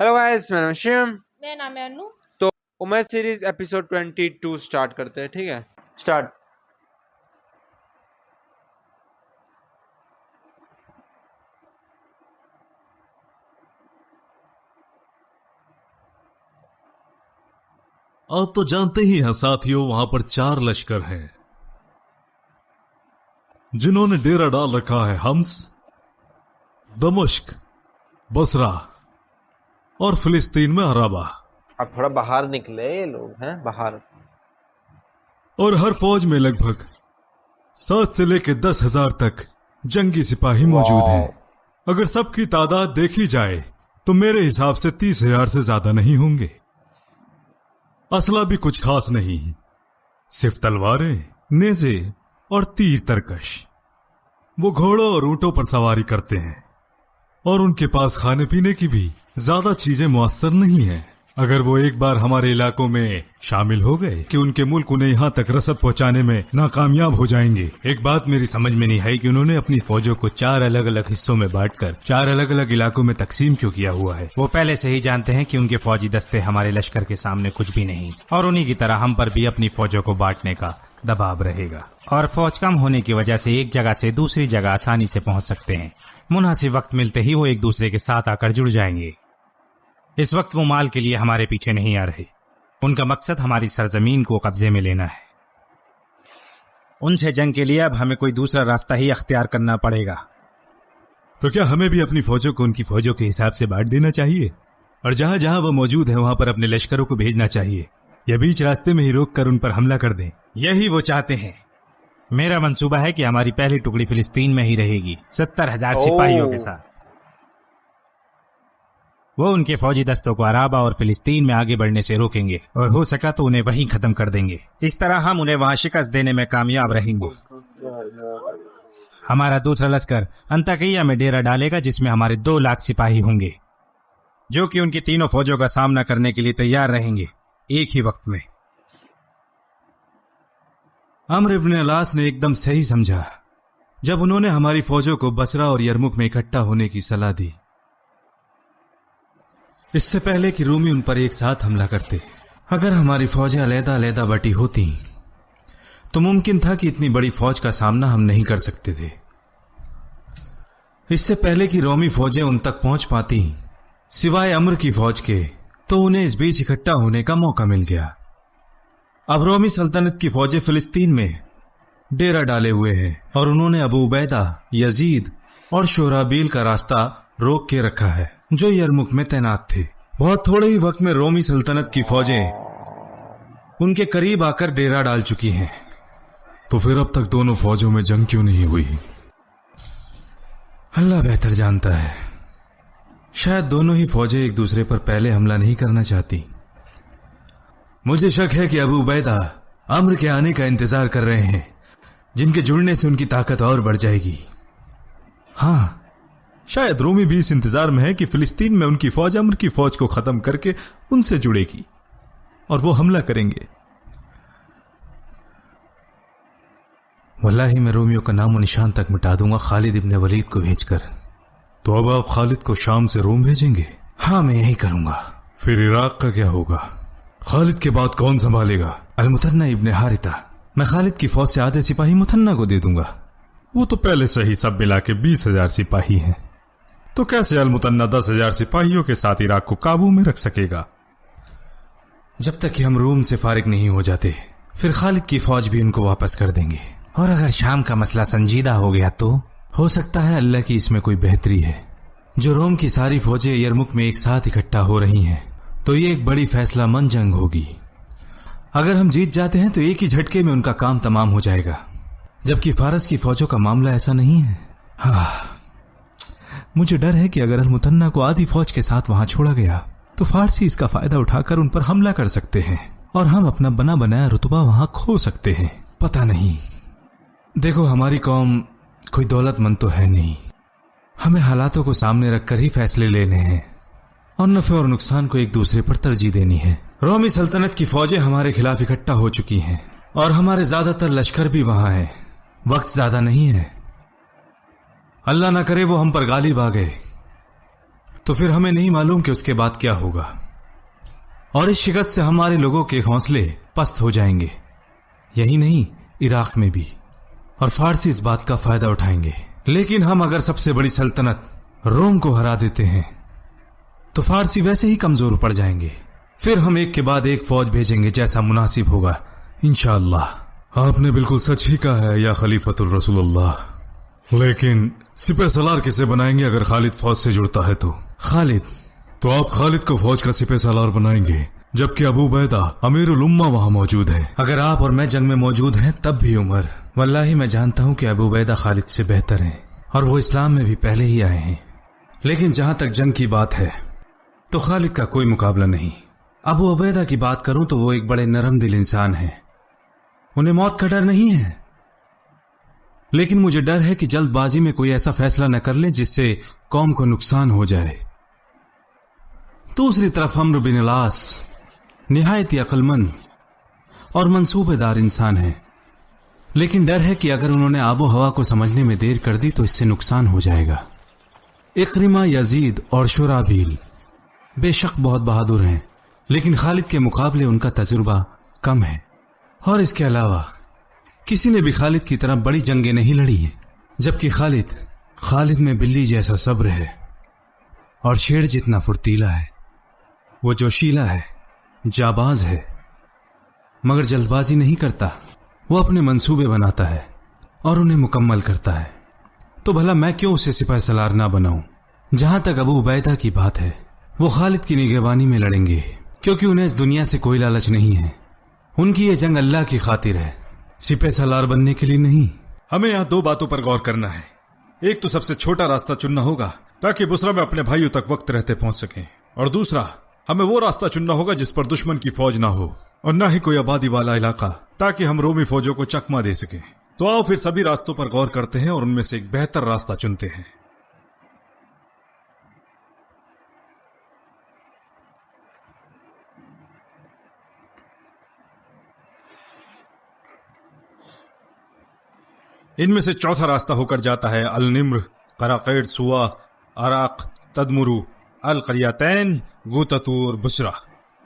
Hello guys, मेरा नाम शिवम। मेरा नाम है अनु। तो उमर सीरीज एपिसोड 22 स्टार्ट करते हैं। ठीक है, स्टार्ट। आप तो जानते ही हैं साथियों, वहां पर 4 लश्कर हैं जिन्होंने डेरा डाल रखा है। हम्स, दमिश्क, बसरा और फिलिस्तीन में अराबा। अब थोड़ा बाहर निकले ये लोग हैं बाहर। और हर फौज में लगभग 7 से लेकर 10,000 तक जंगी सिपाही मौजूद हैं। अगर सबकी तादाद देखी जाए तो मेरे हिसाब से 30,000 से ज्यादा नहीं होंगे। असला भी कुछ खास नहीं, सिर्फ तलवारें, नेज़े और तीर तरकश। वो घोड़ों और ऊंटों पर सवारी करते हैं और उनके पास खाने पीने की भी ज्यादा चीजें मुयस्सर नहीं है। अगर वो एक बार हमारे इलाकों में शामिल हो गए कि उनके मुल्क उन्हें यहाँ तक रसद पहुँचाने में नाकामयाब हो जाएंगे। एक बात मेरी समझ में नहीं आई कि उन्होंने अपनी फौजों को 4 अलग अलग हिस्सों में बांटकर 4 अलग अलग इलाकों में तकसीम क्यों किया हुआ है। वो पहले से ही जानते हैं कि उनके फौजी दस्ते हमारे लश्कर के सामने कुछ भी नहीं, और उन्हीं की तरह हम पर भी अपनी फौजों को बांटने का दबाव रहेगा। और फौज कम होने की वजह से एक जगह से दूसरी जगह आसानी से पहुंच सकते हैं। मुनासिब वक्त मिलते ही वो एक दूसरे के साथ आकर जुड़ जाएंगे। इस वक्त वो माल के लिए हमारे पीछे नहीं आ रहे। उनका मकसद हमारी सरजमीन को कब्जे में लेना है। उनसे जंग के लिए अब हमें कोई दूसरा रास्ता ही अख्तियार करना पड़ेगा। तो क्या हमें भी अपनी फौजों को उनकी फौजों के हिसाब से बांट देना चाहिए और जहां जहां वो मौजूद है वहां पर अपने लश्करों को भेजना चाहिए, या बीच रास्ते में ही रोक कर उन पर हमला कर दें? यही वो चाहते हैं। मेरा मंसूबा है कि हमारी पहली टुकड़ी फिलिस्तीन में ही रहेगी 70,000 सिपाहियों के साथ। वो उनके फौजी दस्तों को अराबा और फिलिस्तीन में आगे बढ़ने से रोकेंगे और हो सका तो उन्हें वहीं खत्म कर देंगे। इस तरह हम उन्हें वहां शिकस्त देने में कामयाब रहेंगे। हमारा दूसरा लश्कर अंताकिया में डेरा डालेगा, जिसमें हमारे 2 लाख सिपाही होंगे, जो कि उनकी तीनों फौजों का सामना करने के लिए तैयार रहेंगे एक ही वक्त में। अम्र इब्न अलास ने एकदम सही समझा जब उन्होंने हमारी फौजों को बसरा और यरमुक में इकट्ठा होने की सलाह दी, इससे पहले कि रूमी उन पर एक साथ हमला करते। अगर हमारी फौजें अलग-अलग बटी होती तो मुमकिन था कि इतनी बड़ी फौज का सामना हम नहीं कर सकते थे। इससे पहले कि रोमी फौजें उन तक पहुंच पाती, सिवाय अम्र की फौज के, तो उन्हें इस बीच इकट्ठा होने का मौका मिल गया। अब रोमी सल्तनत की फौजें फिलिस्तीन में डेरा डाले हुए हैं और उन्होंने अबू उबैदा, यजीद और शोराबील का रास्ता रोक के रखा है, जो यरमुक में तैनात थे। बहुत थोड़े ही वक्त में रोमी सल्तनत की फौजें उनके करीब आकर डेरा डाल चुकी हैं। तो फिर अब तक दोनों फौजों में जंग क्यों नहीं हुई? अल्लाह बेहतर जानता है। शायद दोनों ही फौजें एक दूसरे पर पहले हमला नहीं करना चाहती। मुझे शक है कि अबू उबैदा अम्र के आने का इंतजार कर रहे हैं, जिनके जुड़ने से उनकी ताकत और बढ़ जाएगी। हाँ, शायद रोमी भी इस इंतजार में है कि फिलिस्तीन में उनकी फौज अम्र की फौज को खत्म करके उनसे जुड़ेगी और वो हमला करेंगे। वल्लाही मैं रोमियों का नामो निशान तक मिटा दूंगा खालिद इब्न वलीद को भेजकर। तो अब आप खालिद को शाम से रोम भेजेंगे? हाँ, मैं यही करूंगा। फिर इराक का क्या होगा? खालिद के बाद कौन संभालेगा? अल-मुथन्ना इब्न हारिता। मैं खालिद की फौज से आधे सिपाही मुथन्ना को दे दूंगा। वो तो पहले से ही सब मिला के 20,000 सिपाही हैं, तो कैसे अल-मुथन्ना 10,000 सिपाहियों के साथ इराक को काबू में रख सकेगा? जब तक कि हम रोम से फारिग नहीं हो जाते, फिर खालिद की फौज भी उनको वापस कर देंगे। और अगर शाम का मसला संजीदा हो गया तो हो सकता है अल्लाह की इसमें कोई बेहतरी है। जो रोम की सारी फौजें यरमुक में एक साथ इकट्ठा हो रही हैं, तो ये एक बड़ी फैसला मंद जंग होगी। अगर हम जीत जाते हैं तो एक ही झटके में उनका काम तमाम हो जाएगा, जबकि फारस की फौजों का मामला ऐसा नहीं है। हाँ, मुझे डर है कि अगर अल-मुथन्ना को आधी फौज के साथ वहां छोड़ा गया तो फारसी इसका फायदा उठाकर उन पर हमला कर सकते हैं और हम अपना बना बनाया रुतबा वहां खो सकते हैं। पता नहीं। देखो, हमारी कौम कोई दौलतमंद तो है नहीं। हमें हालातों को सामने रखकर ही फैसले लेने हैं और नफे और नुकसान को एक दूसरे पर तरजीह देनी है। रोमी सल्तनत की फौजें हमारे खिलाफ इकट्ठा हो चुकी हैं और हमारे ज्यादातर लश्कर भी वहां हैं। वक्त ज्यादा नहीं है। अल्लाह ना करे वो हम पर गालिब आ गए, तो फिर हमें नहीं मालूम कि उसके बाद क्या होगा, और इस शिकस्त से हमारे लोगों के हौसले पस्त हो जाएंगे। यही नहीं, इराक में भी, और फारसी इस बात का फायदा उठाएंगे। लेकिन हम अगर सबसे बड़ी सल्तनत रोम को हरा देते हैं तो फारसी वैसे ही कमजोर पड़ जाएंगे। फिर हम एक के बाद एक फौज भेजेंगे जैसा मुनासिब होगा, इंशाअल्लाह। आपने बिल्कुल सच ही कहा है या खलीफतुर रसूलुल्लाह। लेकिन सिपह सलार किसे बनाएंगे अगर खालिद फौज से जुड़ता है तो? खालिद? तो आप खालिद को फौज का सिपह सलार बनाएंगे, जबकि अबू उबैदा अमीरुल उम्मा वहां मौजूद है। अगर आप और मैं जंग में मौजूद हैं तब भी उमर, वल्लाही मैं जानता हूं कि अबू उबैदा खालिद से बेहतर हैं, और वो इस्लाम में भी पहले ही आए हैं। लेकिन जहां तक जंग की बात है तो खालिद का कोई मुकाबला नहीं। अबू उबैदा की बात करूं तो वो एक बड़े नरम दिल इंसान हैं, उन्हें मौत का डर नहीं है। लेकिन मुझे डर है कि जल्दबाजी में कोई ऐसा फैसला न कर ले जिससे कौम को नुकसान हो जाए। दूसरी तरफ अम्र बिन अलास निहायत ही अक्लमंद और मंसूबेदार इंसान है, लेकिन डर है कि अगर उन्होंने आबो हवा को समझने में देर कर दी तो इससे नुकसान हो जाएगा। इक्रिमा, यजीद और शुराबील बेशक बहुत बहादुर हैं, लेकिन खालिद के मुकाबले उनका तजुर्बा कम है। और इसके अलावा किसी ने भी खालिद की तरह बड़ी जंगें नहीं लड़ी हैं, जबकि खालिद में बिल्ली जैसा सब्र है और शेर जितना फुर्तीला है। वो जोशीला है, जाबाज है, मगर जल्दबाजी नहीं करता। वो अपने मंसूबे बनाता है और उन्हें मुकम्मल करता है। तो भला मैं क्यों उसे सिपाही सलार ना बनाऊं? जहां तक अबू उबैदा की बात है, वो खालिद की निगरानी में लड़ेंगे, क्योंकि उन्हें इस दुनिया से कोई लालच नहीं है। उनकी ये जंग अल्लाह की खातिर है, सिपह सलार बनने के लिए नहीं। हमें यहाँ दो बातों पर गौर करना है। एक तो सबसे छोटा रास्ता चुनना होगा ताकि बुसरा में अपने भाइयों तक वक्त रहते पहुंच सकें, और दूसरा हमें वो रास्ता चुनना होगा जिस पर दुश्मन की फौज ना हो और ना ही कोई आबादी वाला इलाका, ताकि हम रोमी फौजों को चकमा दे सकें। तो आओ फिर सभी रास्तों पर गौर करते हैं और उनमें से एक बेहतर रास्ता चुनते हैं। इनमें से चौथा रास्ता होकर जाता है अल निम्र, कराकैड, सुआ, अराक, तदमुरु, अल करियातैन, गुततूर, बुसरा।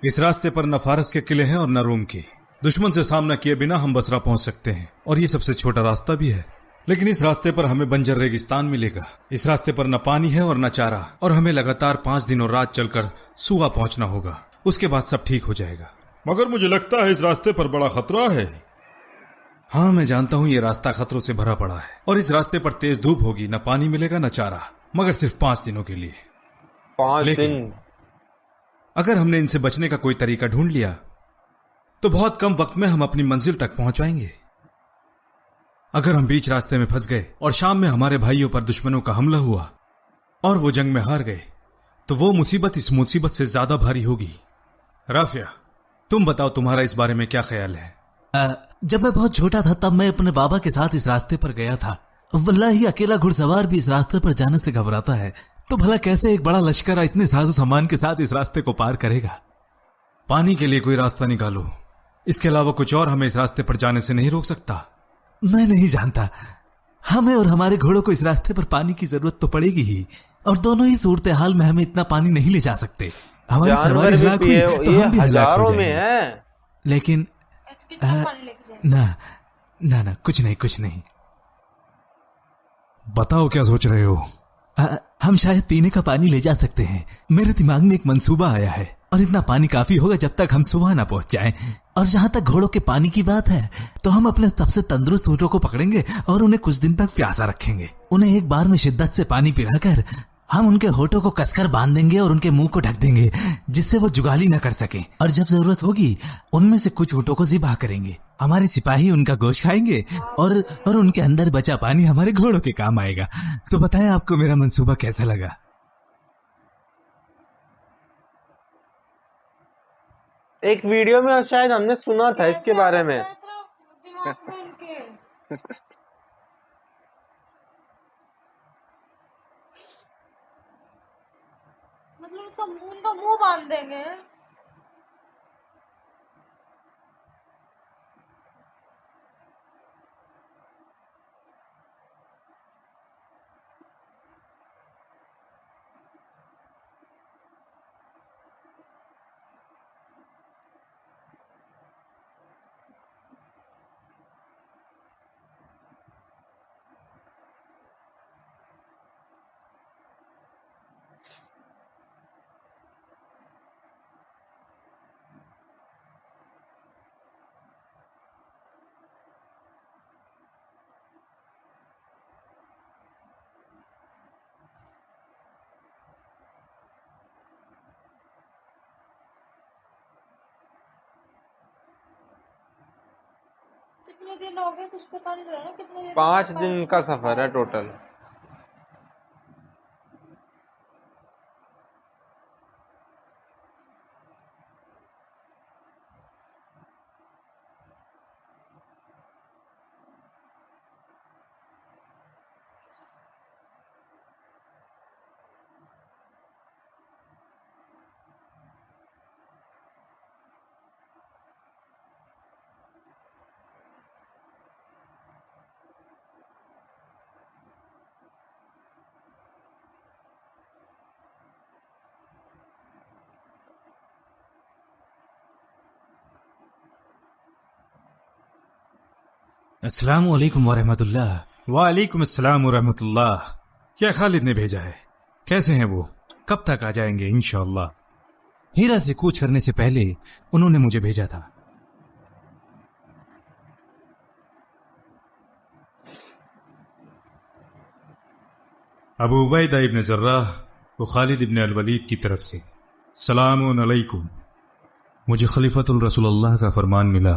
इस रास्ते पर न फारस के किले हैं और न रोम के। दुश्मन से सामना किए बिना हम बसरा पहुंच सकते हैं, और ये सबसे छोटा रास्ता भी है। लेकिन इस रास्ते पर हमें बंजर रेगिस्तान मिलेगा। इस रास्ते पर न पानी है और न चारा, और हमें लगातार 5 दिन और रात चलकर सुआ पहुंचना होगा। उसके बाद सब ठीक हो जाएगा। मगर मुझे लगता है इस रास्ते पर बड़ा खतरा है। हाँ, मैं जानता हूं ये रास्ता खतरों से भरा पड़ा है, और इस रास्ते पर तेज धूप होगी, न पानी मिलेगा न चारा, मगर सिर्फ 5 दिनों के लिए। 5 लेकिन दिन? अगर हमने इनसे बचने का कोई तरीका ढूंढ लिया तो बहुत कम वक्त में हम अपनी मंजिल तक पहुंच जाएंगे। अगर हम बीच रास्ते में फंस गए और शाम में हमारे भाइयों पर दुश्मनों का हमला हुआ और वो जंग में हार गए, तो वो मुसीबत इस मुसीबत से ज्यादा भारी होगी। राफिया, तुम बताओ, तुम्हारा इस बारे में क्या ख्याल है? जब मैं बहुत छोटा था तब मैं अपने बाबा के साथ इस रास्ते पर गया था। वल्लाही अकेला घुड़सवार भी इस रास्ते पर जाने से घबराता है, तो भला कैसे एक बड़ा लश्कर इतने साजो सामान के साथ इस रास्ते को पार करेगा? पानी के लिए कोई रास्ता निकालो, इसके अलावा कुछ और हमें इस रास्ते पर जाने से नहीं रोक सकता। मैं नहीं जानता, हमें और हमारे घोड़ों को इस रास्ते पर पानी की जरूरत तो पड़ेगी ही, और दोनों ही सूरत हाल में हमें इतना पानी नहीं ले जा सकते। हमारी सवारी हलाक हुई तो हम भी हलाक हो जाएंगे। लेकिन ना ना ना, कुछ नहीं। बताओ क्या सोच रहे हो? हम शायद पीने का पानी ले जा सकते हैं। मेरे दिमाग में एक मंसूबा आया है, और इतना पानी काफी होगा जब तक हम सुबह ना पहुंच जाएं। और जहां तक घोड़ों के पानी की बात है, तो हम अपने सबसे तंदुरुस्त ऊंटों को पकड़ेंगे और उन्हें कुछ दिन तक प्यासा रखेंगे। उन्हें एक बार में शिद्दत से पानी पिलाकर हम उनके होठों को कसकर बांध देंगे और उनके मुंह को ढक देंगे, जिससे वो जुगाली न कर सके। और जब जरूरत होगी उनमें से कुछ ऊंटों को ज़िबा करेंगे। हमारे सिपाही उनका गोश्त खाएंगे और उनके अंदर बचा पानी हमारे घोड़ों के काम आएगा। तो बताएं आपको मेरा मंसूबा कैसा लगा? एक वीडियो में शायद हमने सुना था इसके बारे में। मतलब उसका मुंह बांध देंगे। कितने दिन हो गए कुछ पता नहीं चला ना, कितने दिन 5 दिन का سفر ہے ٹوٹل. السلام علیکم ورحمۃ اللہ. وعلیکم السلام ورحمۃ اللہ. کیا خالد نے بھیجا ہے؟ کیسے ہیں وہ؟ کب تک آ جائیں گے انشاءاللہ؟ ہیرا سے کوچ کرنے سے پہلے انہوں نے مجھے بھیجا تھا. ابو عبیدہ ابن جراح و خالد ابن الولید کی طرف سے سلام علیکم. مجھے خلیفۃ الرسول اللہ کا فرمان ملا.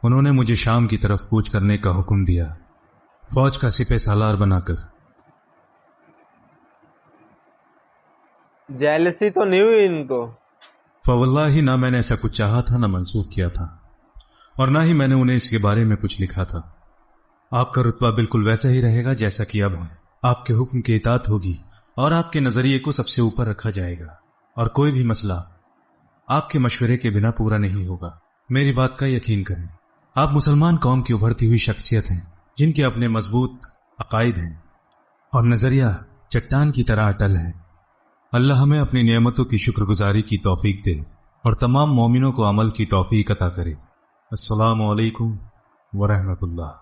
انہوں نے مجھے شام کی طرف کوچ کرنے کا حکم دیا، فوج کا سپہ سالار بنا کر. جیلسی تو نہیں ہوئی ان کو؟ فواللہ نہ میں نے ایسا کچھ چاہا تھا، نہ منسوخ کیا تھا، اور نہ ہی میں نے انہیں اس کے بارے میں کچھ لکھا تھا. آپ کا رتبہ بالکل ویسا ہی رہے گا جیسا کہ اب ہے. آپ کے حکم کی اطاعت ہوگی اور آپ کے نظریے کو سب سے اوپر رکھا جائے گا، اور کوئی بھی مسئلہ آپ کے مشورے کے بنا پورا نہیں ہوگا. میری بات کا یقین کریں. آپ مسلمان قوم کی ابھرتی ہوئی شخصیت ہیں جن کے اپنے مضبوط عقائد ہیں اور نظریہ چٹان کی طرح اٹل ہے. اللہ ہمیں اپنی نعمتوں کی شکر گزاری کی توفیق دے اور تمام مومنوں کو عمل کی توفیق عطا کرے. السلام علیکم ورحمۃ اللہ.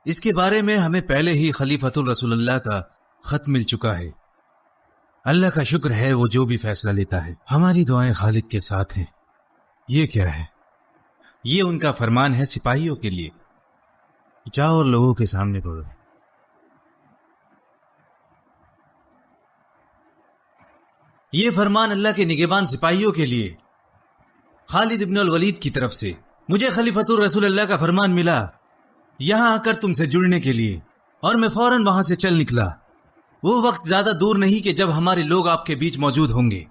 اس کے بارے میں ہمیں پہلے ہی خلیفۃ الرسول اللہ کا خط مل چکا ہے. اللہ کا شکر ہے وہ جو بھی فیصلہ لیتا ہے. ہماری دعائیں خالد کے ساتھ ہیں. یہ کیا ہے؟ یہ ان کا فرمان ہے سپاہیوں کے لیے. جاؤ اور لوگوں کے سامنے پڑھو. یہ فرمان اللہ کے نگہبان سپاہیوں کے لیے خالد ابن الولید کی طرف سے. مجھے خلیفۃ الرسول اللہ کا فرمان ملا یہاں آ کر تم سے جڑنے کے لیے، اور میں فوراً وہاں سے چل نکلا. وہ وقت زیادہ دور نہیں کہ جب ہمارے لوگ آپ کے بیچ موجود ہوں گے.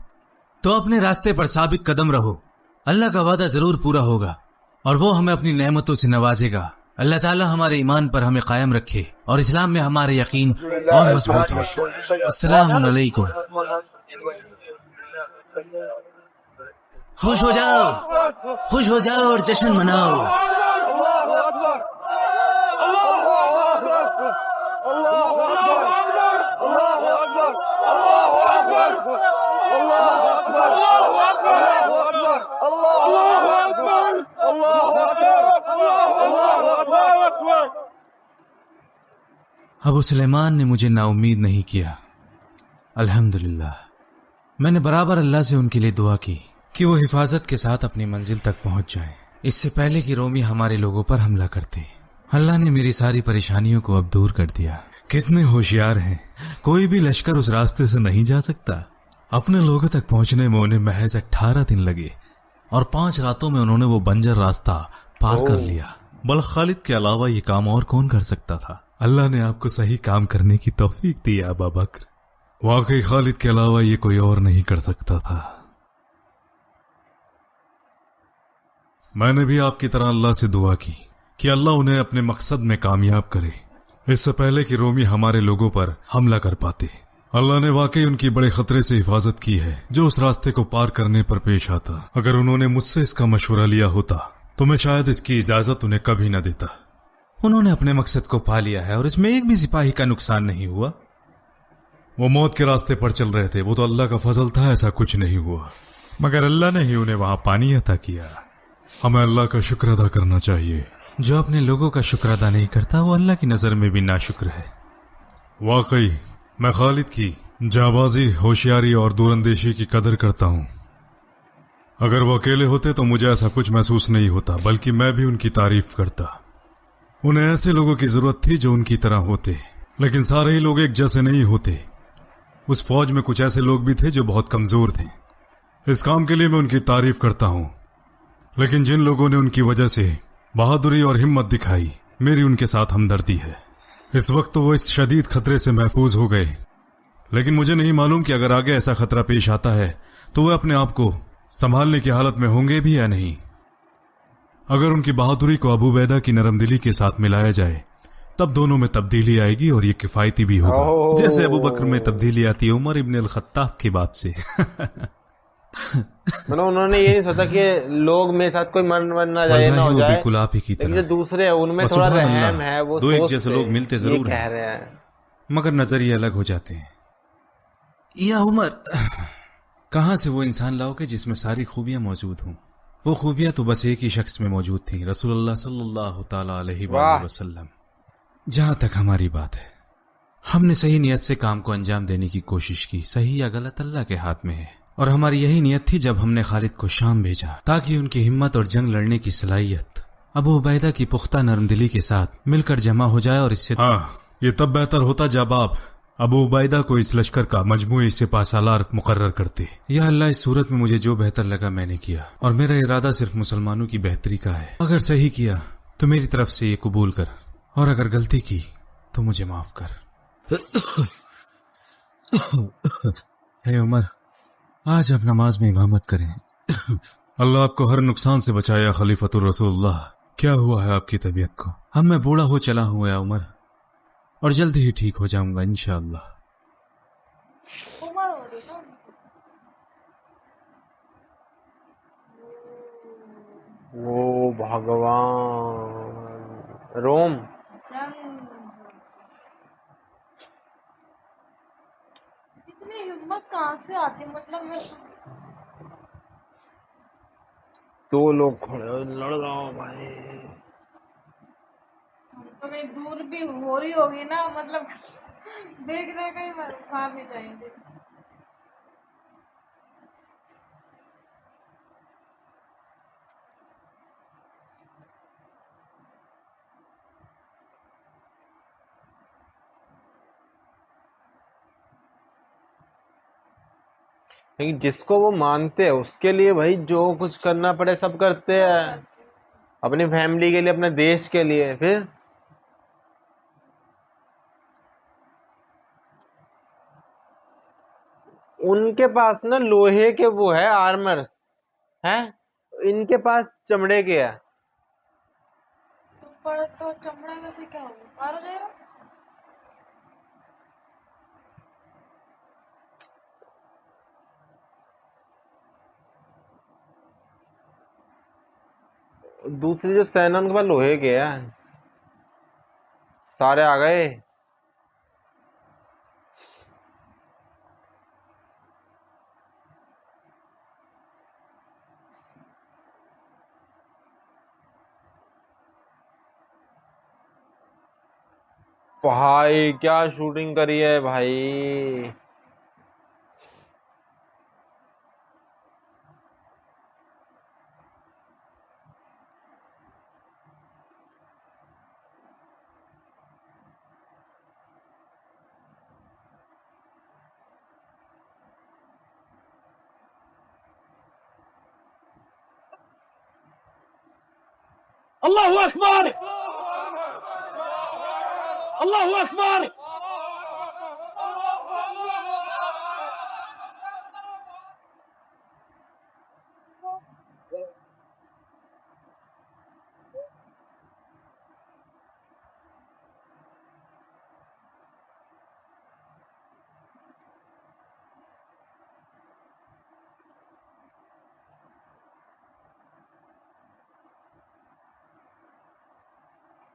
تو اپنے راستے پر ثابت قدم رہو. اللہ کا وعدہ ضرور پورا ہوگا اور وہ ہمیں اپنی نعمتوں سے نوازے گا. اللہ تعالی ہمارے ایمان پر ہمیں قائم رکھے اور اسلام میں ہمارے یقین اور مضبوط ہو. السلام علیکم. خوش ہو جاؤ اور جشن مناؤ. ابو سلیمان نے مجھے نا امید نہیں کیا. الحمدللہ میں نے برابر اللہ سے ان کے لیے دعا کی کہ وہ حفاظت کے ساتھ اپنی منزل تک پہنچ جائیں اس سے پہلے کہ رومی ہمارے لوگوں پر حملہ کرتے. اللہ نے میری ساری پریشانیوں کو اب دور کر دیا. کتنے ہوشیار ہیں. کوئی بھی لشکر اس راستے سے نہیں جا سکتا. اپنے لوگوں تک پہنچنے میں انہیں محض 18 دن لگے اور 5 راتوں میں انہوں نے وہ بنجر راستہ پار کر لیا. بل خالد کے علاوہ یہ کام اور کون کر سکتا تھا؟ اللہ نے آپ کو صحیح کام کرنے کی توفیق دی ابا بکر. واقعی خالد کے علاوہ یہ کوئی اور نہیں کر سکتا تھا. میں نے بھی آپ کی طرح اللہ سے دعا کی کہ اللہ انہیں اپنے مقصد میں کامیاب کرے اس سے پہلے کہ رومی ہمارے لوگوں پر حملہ کر پاتے. اللہ نے واقعی ان کی بڑے خطرے سے حفاظت کی ہے جو اس راستے کو پار کرنے پر پیش آتا. اگر انہوں نے مجھ سے اس کا مشورہ لیا ہوتا تو میں شاید اس کی اجازت انہیں کبھی نہ دیتا. انہوں نے اپنے مقصد کو پا لیا ہے اور اس میں ایک بھی سپاہی کا نقصان نہیں ہوا. وہ موت کے راستے پر چل رہے تھے، وہ تو اللہ کا فضل تھا، ایسا کچھ نہیں ہوا. مگر اللہ نے ہی انہیں وہاں پانی عطا کیا. ہمیں اللہ کا شکر ادا کرنا چاہیے. جو اپنے لوگوں کا شکر ادا نہیں کرتا وہ اللہ کی نظر میں بھی ناشکر ہے. واقعی میں خالد کی جانبازی، ہوشیاری اور دور اندیشی کی قدر کرتا ہوں. اگر وہ اکیلے ہوتے تو مجھے ایسا کچھ محسوس نہیں ہوتا، بلکہ میں بھی ان کی تعریف کرتا. انہیں ایسے لوگوں کی ضرورت تھی جو ان کی طرح ہوتے، لیکن سارے ہی لوگ ایک جیسے نہیں ہوتے. اس فوج میں کچھ ایسے لوگ بھی تھے جو بہت کمزور تھے. اس کام کے لیے میں ان کی تعریف کرتا ہوں. लेकिन जिन लोगों ने उनकी वजह से बहादुरी और हिम्मत दिखाई, मेरी उनके साथ हमदर्दी है। इस वक्त तो वो इस शदीद खतरे से महफूज हो गए, लेकिन मुझे नहीं मालूम कि अगर आगे ऐसा खतरा पेश आता है तो वे अपने आप को संभालने की हालत में होंगे भी या नहीं। अगर उनकी बहादुरी को अबू उबैदा की नरमदिली के साथ मिलाया जाए तब दोनों में तब्दीली आएगी और ये किफायती भी होगा, जैसे अबू बकर में तब्दीली आती है उमर इब्न अल-खत्ताब की बात से। मतलब उन्होंने ये नहीं सोचा कि लोग मेरे साथ कोई मर ना जाए, ना हो जाए, बिल्कुल आप ही की लेकिन तरह जो दूसरे हैं उनमें और थोड़ा सुभान रहम अल्लाह, है, वो दो एक सोचते जैसे लोग मिलते ये जरूर कह हैं, रहे हैं। मगर नजरिए अलग हो जाते हैं। या उमर, कहां से वो इंसान लाओगे जिसमें सारी खूबियां मौजूद हों? वो खूबियां तो बस एक ही शख्स में मौजूद थी, रसूलुल्लाह सल्लल्लाहु ताला अलैहि वसल्लम। जहां तक हमारी बात है, हमने सही नियत से काम को अंजाम देने की कोशिश की, सही या गलत अल्लाह के हाथ में है। और हमारी यही नियत थी जब हमने खालिद को शाम भेजा, ताकि उनकी हिम्मत और जंग लड़ने की सलाहियत अबू उबैदा की पुख्ता नरमदिली के साथ मिलकर जमा हो जाए। और इससे ये तब बेहतर होता जब आप अबू उबैदा को इस लश्कर का मजमूई सिपाहसालार मुकर्रर करते। या अल्लाह, इस सूरत में मुझे जो बेहतर लगा मैंने किया, और मेरा इरादा सिर्फ मुसलमानों की बेहतरी का है। अगर सही किया तो मेरी तरफ से ये कबूल कर, और अगर गलती की तो मुझे माफ कर। हे उमर, आज आप नमाज में इमामत करें। अल्लाह आपको हर नुकसान से बचाया खलीफतुर रसूलुल्लाह। क्या हुआ है आपकी तबीयत को? अब मैं बूढ़ा हो चला हूं या उमर, और जल्द ही ठीक हो जाऊंगा इंशाअल्लाह। उम्र हो रही ना। वो भगवान, रोम जंग, इतनी हिम्मत कहाँ से आती, मतलब मैं दो लोग खड़े हो, लड़ रहा भाई। तो कहीं दूर भी हो रही होगी ना, मतलब देख रहे कहीं मार नहीं जाएंगे। लेकिन जिसको वो मानते हैं उसके लिए भाई जो कुछ करना पड़े सब करते हैं, अपनी फैमिली के लिए, अपने देश के लिए। फिर उनके पास ना लोहे के वो है आर्मर्स हैं, इनके पास चमड़े के है। तो पर तो चमड़े में से क्या होगा, पार हो जाएगा। दूसरी जो सेना उनके पास लोहे के है। सारे आ गए। भाई क्या शूटिंग करी है भाई। अल्लाहु अकबर, अल्लाहु अकबर।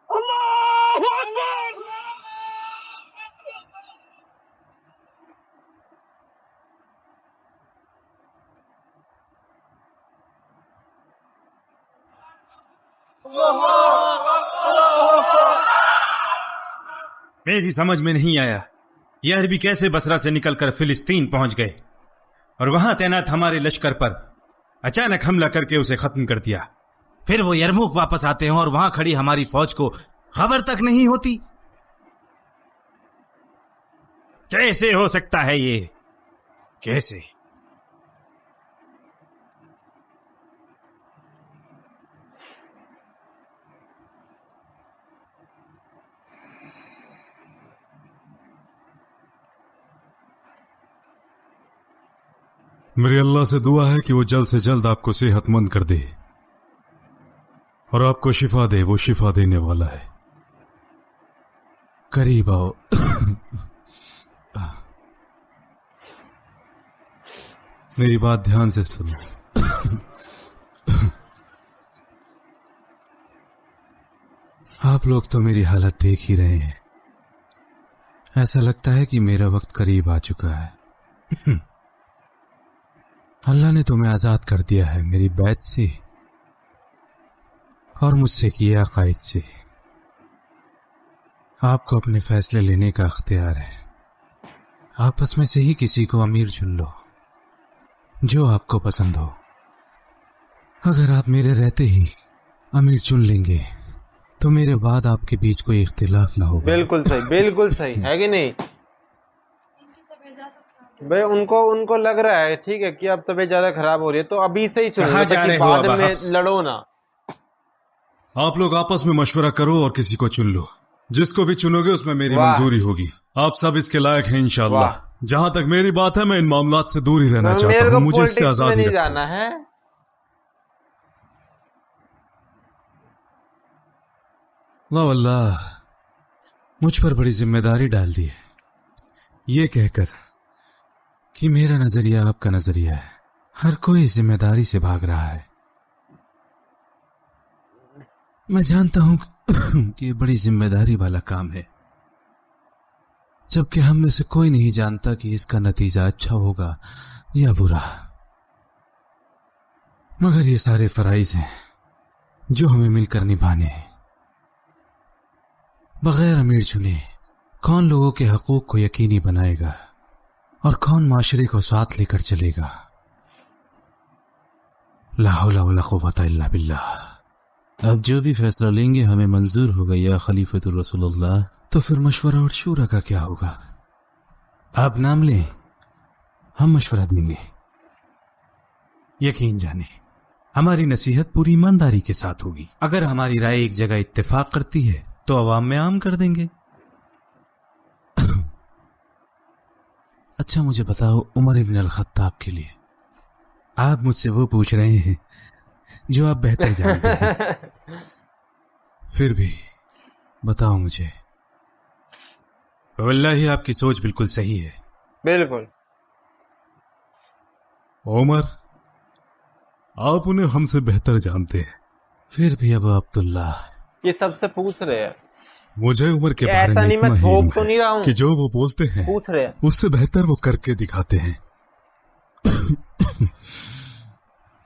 अल्लाहु अकबर। मेरी समझ में नहीं आया ये अरबी कैसे बसरा से निकलकर फिलिस्तीन पहुंच गए और वहां तैनात हमारे लश्कर पर अचानक हमला करके उसे खत्म कर दिया। फिर वो यरमुक वापस आते हैं और वहां खड़ी हमारी फौज को खबर तक नहीं होती। कैसे हो सकता है ये? कैसे? मेरी अल्लाह से दुआ है कि वो जल्द से जल्द आपको सेहतमंद कर दे और आपको शिफा दे। वो शिफा देने वाला है। करीब आओ। मेरी बात ध्यान से सुनो। आप लोग तो मेरी हालत देख ही रहे हैं। ऐसा लगता है कि मेरा वक्त करीब आ चुका है। अल्लाह ने तुम्हें आजाद कर दिया है मेरी बैत से और मुझसे किए अकायद से। आपको अपने फैसले लेने का अख्तियार है। आपस में से ही किसी को अमीर चुन लो जो आपको पसंद हो। अगर आप मेरे रहते ही अमीर चुन लेंगे तो मेरे बाद आपके बीच कोई इख्तिलाफ ना होगा। बिल्कुल सही है कि नहीं भाई? उनको लग रहा है ठीक है कि अब तबीयत ज्यादा खराब हो रही है तो अभी से ही चुनो कहाँ जा ताकि रहे हो बाद अब में हफ्स? लड़ो ना। आप लोग आपस में मशवरा करो और किसी को चुन लो। जिसको भी चुनोगे उसमें मेरी वाह। मंजूरी होगी। आप सब इसके लायक हैं इंशाअल्लाह। वाह। जहां तक मेरी बात है मैं इन मामलात से दूर ही रहना चाहता मेरे हूं। को मुझे इससे पॉलिटिक्स में आजादी नहीं रखो। जाना है। वाह अल्लाह, मुझ पर बड़ी जिम्मेदारी डाल दी है, ये कहकर कि मेरा नजरिया आपका नजरिया है। हर कोई जिम्मेदारी से भाग रहा है। मैं जानता हूं कि ये बड़ी जिम्मेदारी वाला काम है, जबकि हम में से कोई नहीं जानता कि इसका नतीजा अच्छा होगा या बुरा। मगर ये सारे फराइज हैं जो हमें मिलकर निभाने हैं। बगैर अमीर चुने कौन लोगों के हकूक को यकीनी बनाएगा और कौन माशरे को साथ लेकर चलेगा? ला हौला वला कुव्वता इल्ला बिल्लाह। अब जो भी फैसला लेंगे हमें मंजूर होगा या खलीफतुर रसूलुल्लाह। तो फिर मशवरा और शूरा का क्या होगा? आप नाम लें, हम मशवरा देंगे। यकीन जाने हमारी नसीहत पूरी ईमानदारी के साथ होगी। अगर हमारी राय एक जगह इत्तेफाक करती है तो अवाम में आम कर देंगे। अच्छा मुझे बताओ, उमर इब्न अल-खत्ताब के लिए आप मुझसे वो पूछ रहे हैं जो आप बेहतर जानते हैं। फिर भी बताओ मुझे। वल्लाही आपकी सोच बिल्कुल सही है। बिल्कुल। उमर, आप उन्हें हमसे बेहतर जानते हैं। फिर भी अबू अब्दुल्ला, ये सबसे पूछ रहे हैं। मुझे उमर के बारे ऐसा में नहीं, इतना मैं ही थोप इल्म तो है नहीं रहा हूँ, कि जो वो बोलते हैं पूछ रहे हैं। उससे बेहतर वो करके दिखाते हैं।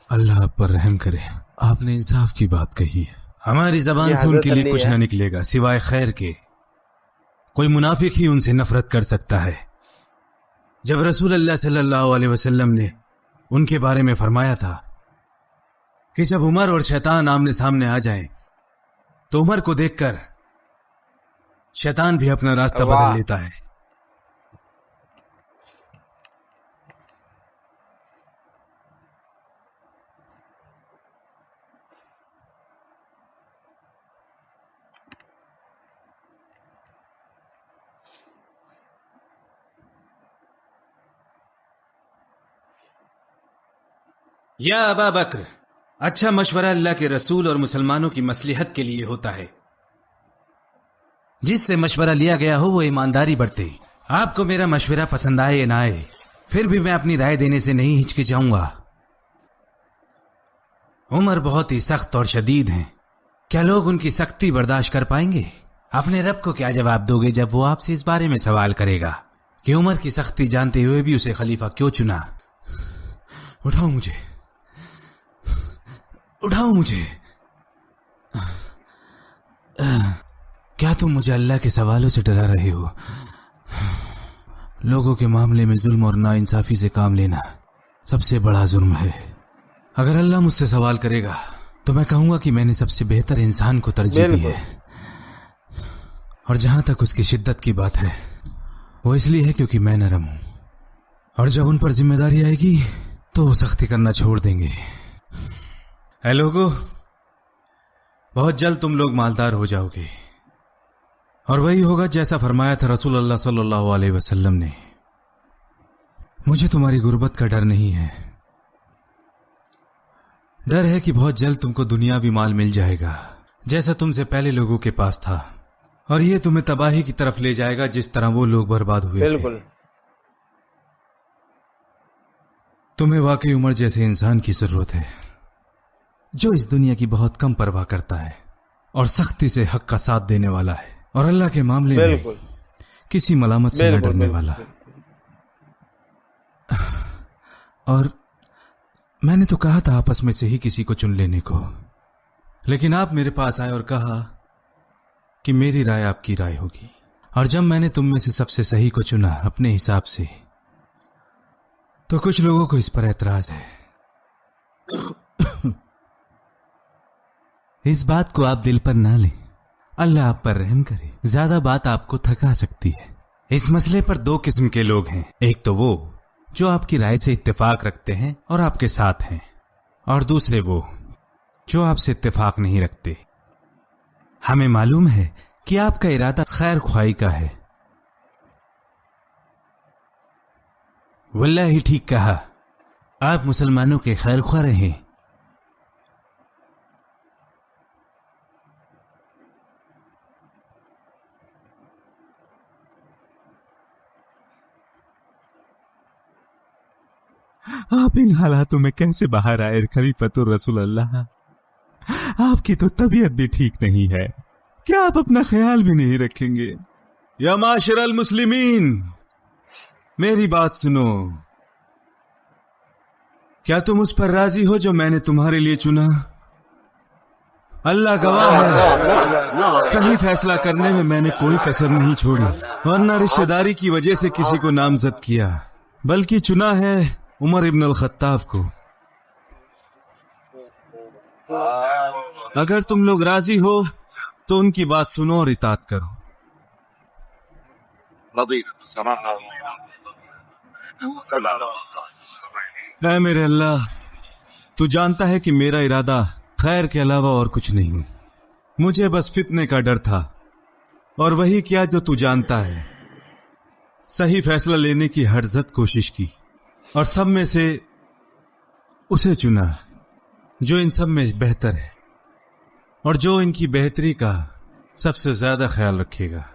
अल्लाह आप पर रहम करे। आपने इंसाफ की बात कही है। हमारी जबान ये से उनके हजरत लिए अली कुछ है। न निकलेगा सिवाय खैर के। कोई मुनाफिक ही उनसे नफरत कर सकता है। जब रसूल अल्लाह सल्लल्लाहु अलैहि वसल्लम ने उनके बारे में फरमाया था कि जब उमर और शैतान आमने सामने आ जाएं, तो उमर को देखकर शैतान भी अपना रास्ता वाह। बदल लेता है। या अबा बकर, अच्छा मशवरा अल्लाह के रसूल और मुसलमानों की मसलिहत के लिए होता है। जिससे मशवरा लिया गया हो वो ईमानदारी बरते। आपको मेरा मशवरा पसंद आए या ना आए, फिर भी मैं अपनी राय देने से नहीं हिचकिचाऊंगा। उमर बहुत ही सख्त और शदीद हैं। क्या लोग उनकी सख्ती बर्दाश्त कर पाएंगे? अपने रब को क्या जवाब दोगे जब वो आपसे इस बारे में सवाल करेगा कि उमर की सख्ती जानते हुए भी उसे खलीफा क्यों चुना? उठाओ मुझे, उठाओ मुझे। क्या तुम मुझे अल्लाह के सवालों से डरा रहे हो? लोगों के मामले में जुल्म और नाइंसाफी से काम लेना सबसे बड़ा जुर्म है। अगर अल्लाह मुझसे सवाल करेगा तो मैं कहूंगा कि मैंने सबसे बेहतर इंसान को तरजीह दी है। और जहां तक उसकी शिद्दत की बात है वो इसलिए है क्योंकि मैं नरम हूं, और जब उन पर जिम्मेदारी आएगी तो वो सख्ती करना छोड़ देंगे। है लोगों, बहुत जल्द तुम लोग मालदार हो जाओगे, और वही होगा जैसा फरमाया था रसूल अल्लाह सल्लल्लाहु अलैहि वसल्लम ने। मुझे तुम्हारी गुर्बत का डर नहीं है, डर है कि बहुत जल्द तुमको दुनियावी माल मिल जाएगा जैसा तुमसे पहले लोगों के पास था, और ये तुम्हें तबाही की तरफ ले जाएगा जिस तरह वो लोग बर्बाद हुए थे। बिल्कुल। तुम्हें वाकई उमर जैसे इंसान की जरूरत है जो इस दुनिया की बहुत कम परवाह करता है और सख्ती से हक का साथ देने वाला है और अल्लाह के मामले में बिल्कुल किसी मलामत से न बिल्कुल डरने वाला। और मैंने तो कहा था आपस में से ही किसी को चुन लेने को, लेकिन आप मेरे पास आए और कहा कि मेरी राय आपकी राय होगी, और जब मैंने तुम में से सबसे सही को चुना अपने हिसाब से, तो कुछ लोगों को इस पर एतराज है। इस बात को आप दिल पर ना लें, अल्लाह आप पर रहम करे। ज्यादा बात आपको थका सकती है। इस मसले पर दो किस्म के लोग हैं, एक तो वो जो आपकी राय से इत्तेफाक रखते हैं और आपके साथ हैं, और दूसरे वो जो आपसे इत्तेफाक नहीं रखते। हमें मालूम है कि आपका इरादा खैर ख्वाही का है। वल्लाही ठीक कहा, आप मुसलमानों के खैर ख्वाह रहे। आप इन हालातों में कैसे बाहर आए खलीफतुर रसूल अल्लाह? आपकी तो तबीयत भी ठीक नहीं है, क्या आप अपना ख्याल भी नहीं रखेंगे? या माशरल मुस्लिमीन, मेरी बात सुनो। क्या तुम उस पर राजी हो जो मैंने तुम्हारे लिए चुना? अल्लाह गवाह है, सही फैसला करने में मैंने कोई कसर नहीं छोड़ी और न रिश्तेदारी की वजह से किसी को नामजद किया, बल्कि चुना है उमर इब्न अल खत्ताब को। अगर तुम लोग राजी हो तो उनकी बात सुनो और इताअत करो। ऐ मेरे अल्लाह, तू जानता है कि मेरा इरादा खैर के अलावा और कुछ नहीं, मुझे बस फितने का डर था, और वही किया जो तू जानता है। सही फैसला लेने की हरजत कोशिश की और सब में से उसे चुना जो इन सब में बेहतर है और जो इनकी बेहतरी का सबसे ज्यादा ख्याल रखेगा।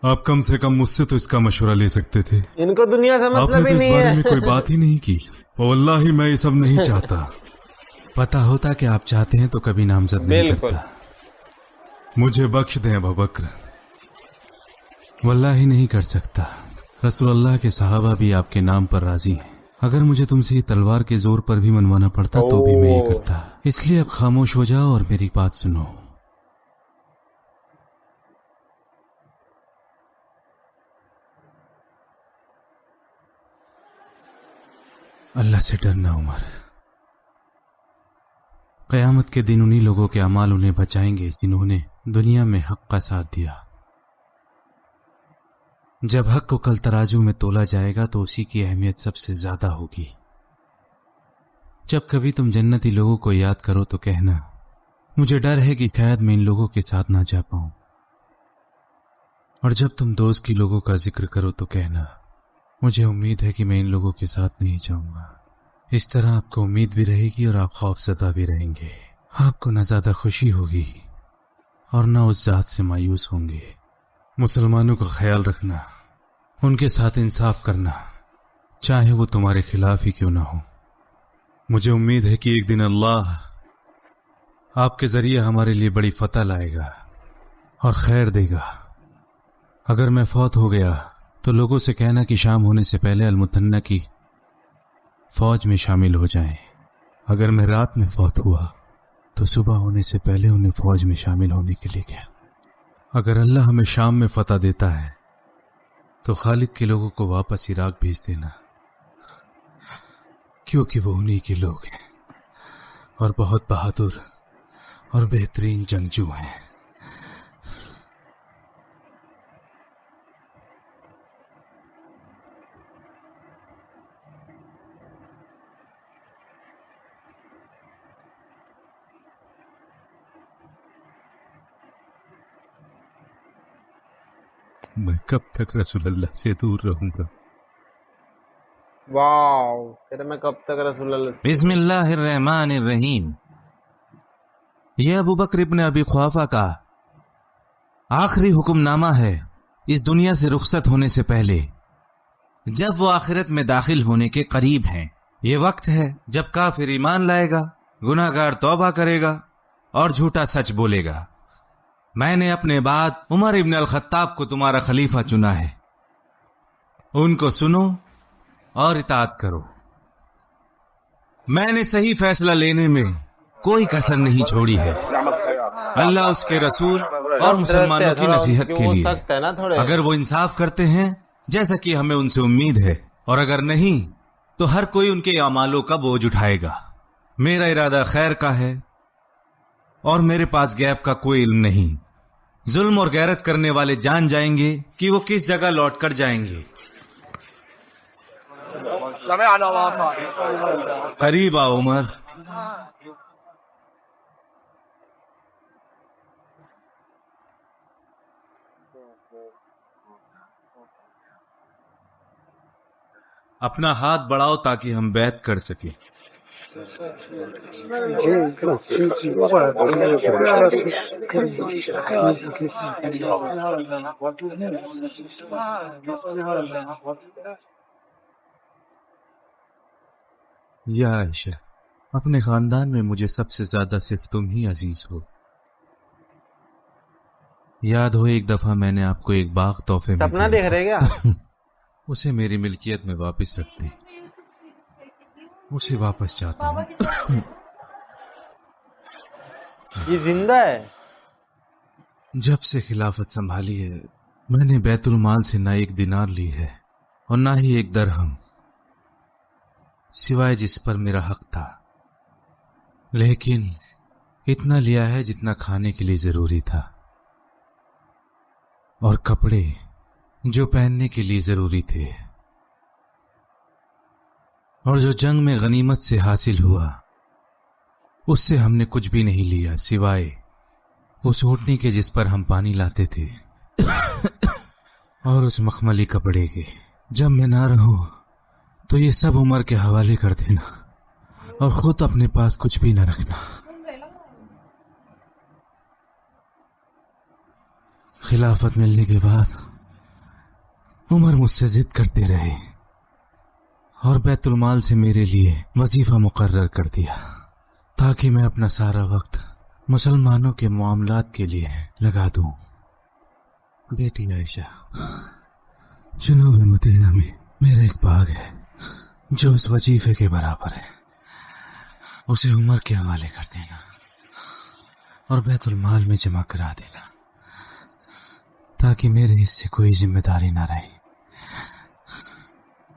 आप कम से कम मुझसे तो इसका मशवरा ले सकते थे। इनको दुनिया से आपने मतलब तो ही इस नहीं बारे है। में कोई बात ही नहीं की। वल्लाही मैं ये सब नहीं चाहता। पता होता कि आप चाहते हैं तो कभी नामजद नहीं बिल्कुल। करता। मुझे बख्श दें अबू बकर, वल्लाही नहीं कर सकता। रसूलुल्लाह के सहाबा भी आपके नाम पर राजी हैं। अगर मुझे तुमसे ये तलवार के जोर पर भी मनवाना पड़ता तो भी मैं ये करता। इसलिए अब खामोश हो जाओ और मेरी बात सुनो। अल्लाह से डरना उमर। क़यामत के दिन उन्हीं लोगों के अमाल उन्हें बचाएंगे जिन्होंने दुनिया में हक का साथ दिया। जब हक को कल तराजू में तोला जाएगा तो उसी की अहमियत सबसे ज्यादा होगी। जब कभी तुम जन्नती लोगों को याद करो तो कहना, मुझे डर है कि शायद मैं इन लोगों के साथ ना जा पाऊं। और जब तुम दोस्त की लोगों का जिक्र करो तो कहना, मुझे उम्मीद है कि मैं इन लोगों के साथ नहीं जाऊंगा। इस तरह आपको उम्मीद भी रहेगी और आप खौफजदा भी रहेंगे। आपको न ज्यादा खुशी होगी और न उस जात से मायूस होंगे। मुसलमानों का ख्याल रखना, उनके साथ इंसाफ करना, चाहे वो तुम्हारे खिलाफ ही क्यों ना हो। मुझे उम्मीद है कि एक दिन अल्लाह आपके जरिए हमारे लिए बड़ी फतह लाएगा और खैर देगा। अगर मैं फौत हो गया तो लोगों से कहना कि शाम होने से पहले अलमुतन्ना की फौज में शामिल हो जाएं। अगर मैं रात में फौत हुआ तो सुबह होने से पहले उन्हें फौज में शामिल होने के लिए कहा। अगर अल्लाह हमें शाम में फतह देता है तो खालिद के लोगों को वापस इराक भेज देना, क्योंकि वो उन्हीं के लोग हैं और बहुत बहादुर اور بہترین جنگجو ہیں. میں کب تک رسول اللہ سے دور رہوں گا؟ واو، کہتے میں کب تک رسول اللہ سے. بسم اللہ الرحمن الرحیم. یہ ابو بکر ابن ابی قحافہ کا آخری حکم نامہ ہے اس دنیا سے رخصت ہونے سے پہلے، جب وہ آخرت میں داخل ہونے کے قریب ہیں. یہ وقت ہے جب کافر ایمان لائے گا، گناہ گار توبہ کرے گا اور جھوٹا سچ بولے گا. میں نے اپنے بعد عمر ابن الخطاب کو تمہارا خلیفہ چنا ہے. ان کو سنو اور اطاعت کرو. میں نے صحیح فیصلہ لینے میں کوئی کسر نہیں چھوڑی ہے. اللہ اس کے رسول اور مسلمانوں کی نصیحت کے ہو لیے سکتا ہے نا تھوڑے. اگر وہ انصاف کرتے ہیں جیسا کہ ہمیں ان سے امید ہے، اور اگر نہیں تو ہر کوئی ان کے اعمالوں کا بوجھ اٹھائے گا. میرا ارادہ خیر کا ہے اور میرے پاس غیب کا کوئی علم نہیں. ظلم اور غیرت کرنے والے جان جائیں گے کہ وہ کس جگہ لوٹ کر جائیں گے. قریب آ عمر. اپنا ہاتھ بڑھاؤ تاکہ ہم بیعت کر سکیں. یا عائشہ، اپنے خاندان میں مجھے سب سے زیادہ صرف تم ہی عزیز ہو. یاد ہو ایک دفعہ میں نے آپ کو ایک باغ تحفے میں سپنا دیا دیکھ تھا. رہے کیا؟ اسے میری ملکیت میں واپس رکھ دیں. اسے واپس چاہتا بابا ہوں. کی یہ زندہ ہے. جب سے خلافت سنبھالی ہے میں نے بیت المال سے نہ ایک دینار لی ہے اور نہ ہی ایک درہم، سوائے جس پر میرا حق تھا. لیکن اتنا لیا ہے جتنا کھانے کے لیے ضروری تھا، اور کپڑے جو پہننے کے لیے ضروری تھے، اور جو جنگ میں غنیمت سے حاصل ہوا اس سے ہم نے کچھ بھی نہیں لیا سوائے اس اونٹنی کے جس پر ہم پانی لاتے تھے اور اس مخملی کپڑے کے. جب میں نہ رہوں تو یہ سب عمر کے حوالے کر دینا اور خود اپنے پاس کچھ بھی نہ رکھنا. خلافت ملنے کے بعد عمر مجھ سے ضد کرتے رہے اور بیت المال سے میرے لیے وظیفہ مقرر کر دیا تاکہ میں اپنا سارا وقت مسلمانوں کے معاملات کے لیے لگا دوں. بیٹی عائشہ، جنوب مدینہ میں میرا ایک باغ ہے جو اس وظیفے کے برابر ہے. اسے عمر کے حوالے کر دینا اور بیت المال میں جمع کرا دینا تاکہ میرے اس سے کوئی ذمہ داری نہ رہے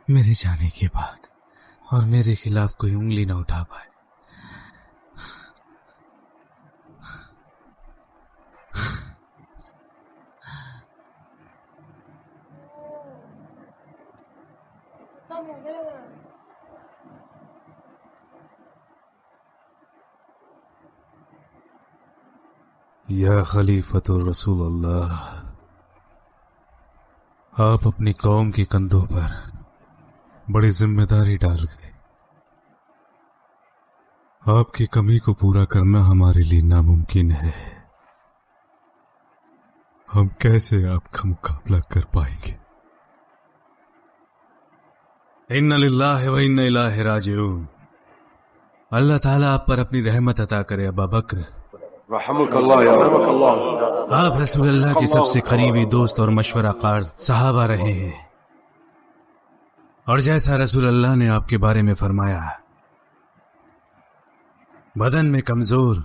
میرے جانے کے بعد، اور میرے خلاف کوئی انگلی نہ اٹھا پائے. ختم ہو گیا. یا خلیفۃ الرسول اللہ، آپ اپنی قوم کے کندھوں پر بڑی ذمہ داری ڈال گئے. آپ کی کمی کو پورا کرنا ہمارے لیے ناممکن ہے. ہم کیسے آپ کا مقابلہ کر پائیں گے؟ ان للہ و انا الیہ راجعون. اللہ تعالیٰ آپ پر اپنی رحمت عطا کرے. ابا بکر، رحمك الله يا رحمك الله. آپ رسول اللہ کی سب سے قریبی دوست اور مشورہ کار صحابہ رہے ہیں، اور جیسا رسول اللہ نے آپ کے بارے میں فرمایا، بدن میں کمزور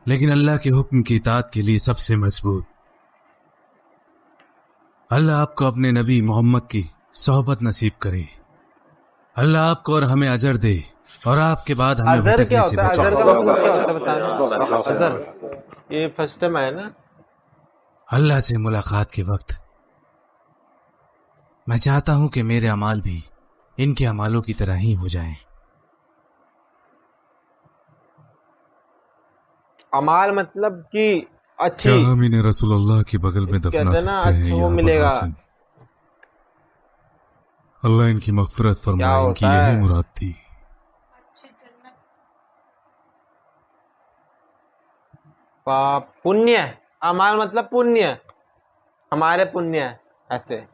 لیکن اللہ کے حکم کی اطاعت کے لیے سب سے مضبوط. اللہ آپ کو اپنے نبی محمد کی صحبت نصیب کرے. اللہ آپ کو اور ہمیں اجر دے और आपके बाद हमें अजहर भटकने क्या से होता है? बचाएं। अजहर का मतलब क्या होता है बताना। अजहर ये फर्स्ट टाइम आया ना। अल्लाह से मुलाकात के वक्त मैं चाहता हूं कि मेरे अमाल भी इनके अमालों की तरह ही हो जाएं। अमाल मतलब कि अच्छी, क्या हम इन्हें रसूलुल्लाह के बगल में दफना कहते हैं ना, सकते हैं अच्छा या वो अबुल मिलेगा। हासन? अल्लाह इनकी मगफिरत क्या फरमाए, इनकी होता यही है? मुराद थी। अच्छी जन्नत। पुण्य, अमाल मतलब पुण्य, हमारे पुण्य ऐसे।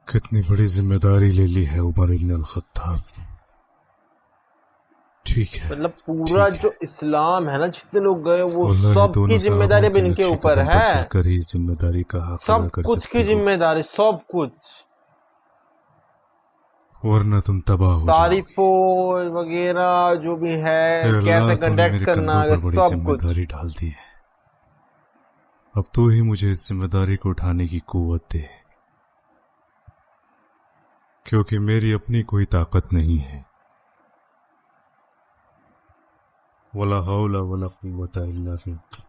कितनी बड़ी जिम्मेदारी ले ली है उमर इब्न अल-खत्ताब। ठीक है, मतलब पूरा ठीक जो है। इस्लाम है ना, जितने लोग गए वो वल्लाहि सब की दोनों जिम्मेदारी सहाबों अब के इनके नक्शे ऊपर कदम पर है। चलकर ही इस जिम्मेदारी का हक अदा सब कर कुछ सकते की हो, जिम्मेदारी, सब कुछ, वरना तुम तबाह हो सारी जाओगे। फौज वगैरह जो भी ए है, अल्लाह, कैसे तूने कंडक्ट मेरे करना कंधों है, पर बड़ी सब कुछ। जिम्मेदारी डाल दी है। अब तू ही मुझे इस जिम्मेदारी को उठाने की कुव्वत दे, क्योंकि मेरी अपनी कोई ताकत नहीं है। वला हौला वला कुव्वता इल्ला बिल्लाह।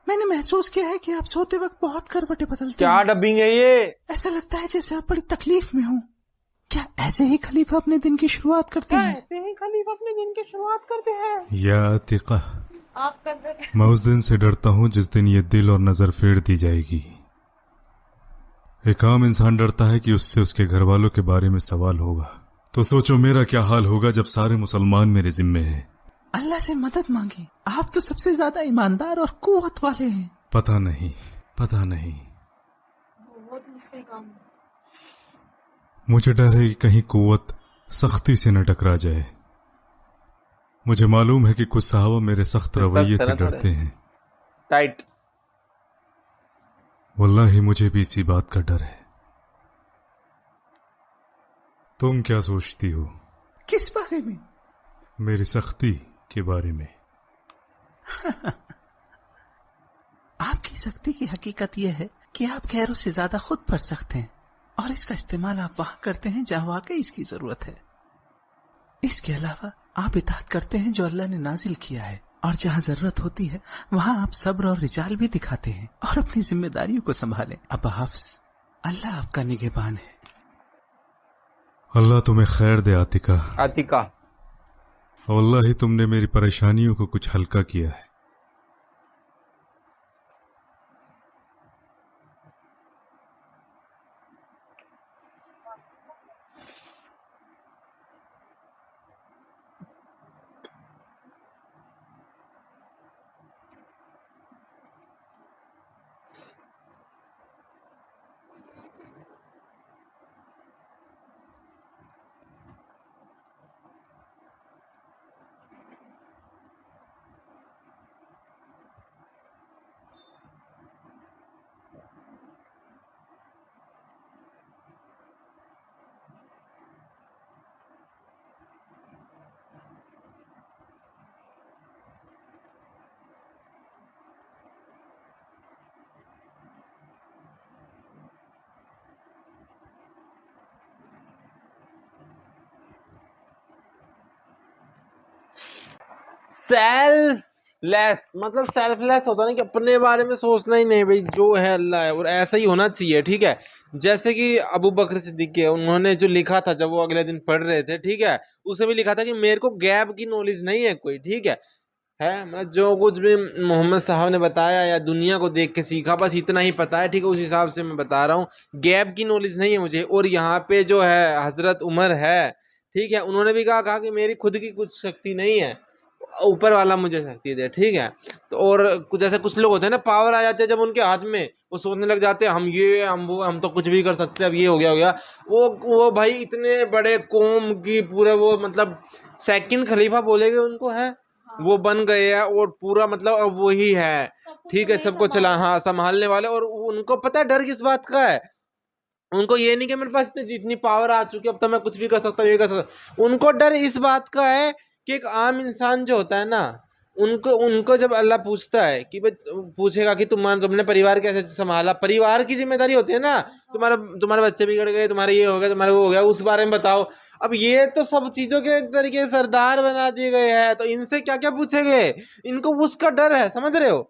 मैंने महसूस किया है कि आप सोते वक्त बहुत करवटें बदलते क्या हैं। डबिंग है ये? ऐसा लगता है जैसे आप बड़ी तकलीफ में हो। क्या ऐसे ही खलीफा अपने दिन की शुरुआत करते हैं? ऐसे ही खलीफा अपने दिन की शुरुआत करते हैं। या अतिका, आप कर देते। मैं उस दिन से डरता हूं जिस दिन ये दिल और नजर फेर दी जाएगी। एक आम इंसान डरता है कि उससे उसके घर वालों के बारे में सवाल होगा, तो सोचो मेरा क्या हाल होगा जब सारे मुसलमान मेरे जिम्मे हैं। अल्लाह से मदद मांगे, आप तो सबसे ज्यादा ईमानदार और कुव्वत वाले हैं। पता नहीं, पता नहीं, बहुत मुश्किल काम है। मुझे डर है कि कहीं कुव्वत सख्ती से न टकरा जाए। मुझे मालूम है कि कुछ सहाबा मेरे सख्त रवैये से डरते हैं। टाइट। वल्लाही मुझे भी इसी बात का डर है। तुम क्या सोचती हो? किस बारे में? मेरी सख्ती के बारे में। आपकी सख्ती की हकीकत यह है कि आप गैरों से ज्यादा खुद पढ़ सकते हैं, और इसका इस्तेमाल आप वहां करते हैं जहां वाकई इसकी जरूरत है। इसके अलावा आप इताअत करते हैं जो अल्लाह ने नाजिल किया है, और जहां जरूरत होती है वहां आप सब्र और रिजाल भी दिखाते हैं और अपनी जिम्मेदारियों को संभालें। अब हाफ्स, अल्लाह आपका निगहबान है। अल्लाह तुम्हें खैर दे आतिका। आतिका, वल्लाही तुमने मेरी परेशानियों को कुछ हल्का किया है। सेल्फ لیس مطلب سیلف لیس ہوتا نا کہ اپنے بارے میں سوچنا ہی نہیں بھائی، جو ہے اللہ ہے، اور ایسا ہی ہونا چاہیے. ٹھیک ہے، جیسے کہ ابو بکر صدیق ہے، انہوں نے جو لکھا تھا جب وہ اگلے دن پڑھ رہے تھے، ٹھیک ہے، اسے بھی لکھا تھا کہ میرے کو غیب کی نالج نہیں ہے کوئی. ٹھیک ہے مطلب جو کچھ بھی محمد صاحب نے بتایا یا دنیا کو دیکھ کے سیکھا بس اتنا ہی پتا ہے. ٹھیک ہے، اس حساب سے میں بتا رہا ہوں، غیب کی نالج نہیں ہے مجھے. اور یہاں پہ جو ہے حضرت عمر ہے، ٹھیک ہے، انہوں نے بھی کہا کہ میری خود کی کچھ شکتی نہیں ہے، اوپر والا مجھے شکتی دے. ٹھیک ہے، تو اور جیسے کچھ لوگ ہوتے ہیں نا، پاور آ جاتے ہیں جب ان کے ہاتھ میں، وہ سوچنے لگ جاتے ہیں ہم یہ ہم وہ، ہم تو کچھ بھی کر سکتے ہیں، اب یہ ہو گیا. وہ بھائی اتنے بڑے قوم کی پورے وہ مطلب سیکنڈ خلیفہ بولے گے ان کو، ہے وہ بن گئے ہیں، اور پورا مطلب اب وہی ہے. ٹھیک ہے، سب کو سنبھالنے والے. اور ان کو پتہ ہے ڈر کس بات کا ہے؟ ان کو یہ نہیں کہ میرے پاس اتنی پاور آ چکی اب تو میں کچھ بھی کر سکتا ہوں، یہ کر سکتا ہوں. ان کو ڈر اس بات کا ہے کہ ایک عام انسان جو ہوتا ہے نا، ان کو جب اللہ پوچھتا ہے کہ پوچھے گا کہ تم نے پریوار کیسے سنبھالا، پریوار کی ذمہ داری ہوتی ہے نا، تمہارے بچے بگڑ گئے، تمہارے یہ ہو گیا، تمہارے وہ ہو گیا، اس بارے میں بتاؤ. اب یہ تو سب چیزوں کے طریقے سردار بنا دیے گئے ہیں، تو ان سے کیا کیا پوچھیں گے؟ ان کو اس کا ڈر ہے، سمجھ رہے ہو؟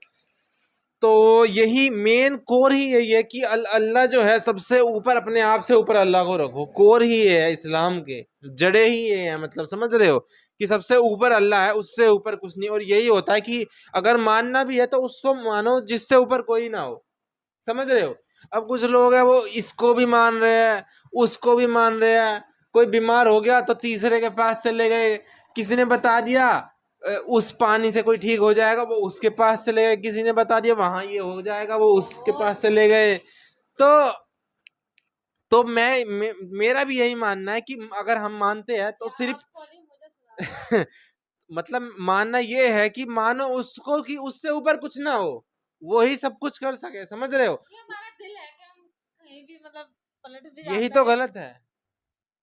تو یہی مین کور ہی یہی ہے کہ اللہ جو ہے سب سے اوپر، اپنے آپ سے اوپر اللہ کو رکھو. کور ہی یہ ہے اسلام کے، جڑے ہی یہ ہیں، مطلب سمجھ رہے ہو کہ سب سے اوپر اللہ ہے، اس سے اوپر کچھ نہیں. اور یہی ہوتا ہے کہ اگر ماننا بھی ہے تو اس کو مانو جس سے اوپر کوئی نہ ہو. سمجھ رہے ہو؟ اب کچھ لوگ ہیں وہ اس کو بھی مان رہے ہیں، اس کو بھی مان رہے ہیں. کوئی بیمار ہو گیا تو تیسرے کے پاس چلے گئے، کسی نے بتا دیا اس پانی سے کوئی ٹھیک ہو جائے گا، وہ اس کے پاس چلے گئے. کسی نے بتا دیا وہاں یہ ہو جائے گا، وہ اس کے پاس چلے گئے. تو میرا بھی یہی ماننا ہے کہ اگر ہم مانتے ہیں تو صرف مطلب ماننا یہ ہے کہ مانو اس کو کہ اس سے اوپر کچھ نہ ہو، وہی سب کچھ کر سکے. سمجھ رہے ہو؟ یہ ہمارا دل ہے کہ ہم کہیں بھی مطلب پلٹ بھی یہی جاتا تو ہے، غلط ہے،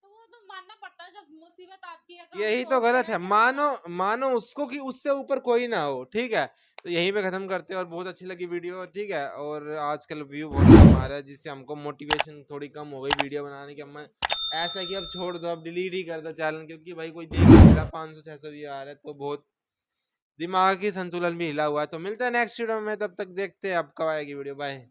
تو وہ تو ماننا پڑتا ہے. جب مصیبت آتی ہے تو ہم یہی تو سوچتے غلط ہے. ہیں کہ مانو اس کو کہ اس سے اوپر کوئی نہ ہو. ٹھیک ہے، تو یہیں پہ ختم کرتے ہیں. اور بہت اچھی لگی ویڈیو، ٹھیک ہے، اور آج کل ویو بہت کم آ رہا ہے جس سے ہم کو موٹیویشن تھوڑی کم ہو گئی ویڈیو بنانے کی. میں ایسا کہ اب چھوڑ دو، اب ڈیلیٹ ہی کر دو چینل، کیونکہ بھائی کوئی دیکھ نہیں رہا، 500-600 ویو آ رہا ہے تو بہت دماغ کی سنتولن بھی ہلا ہوا ہے. تو ملتا ہے نیکسٹ ویڈیو میں، تب تک دیکھتے ہیں اب کب آئے گی ویڈیو. بائے.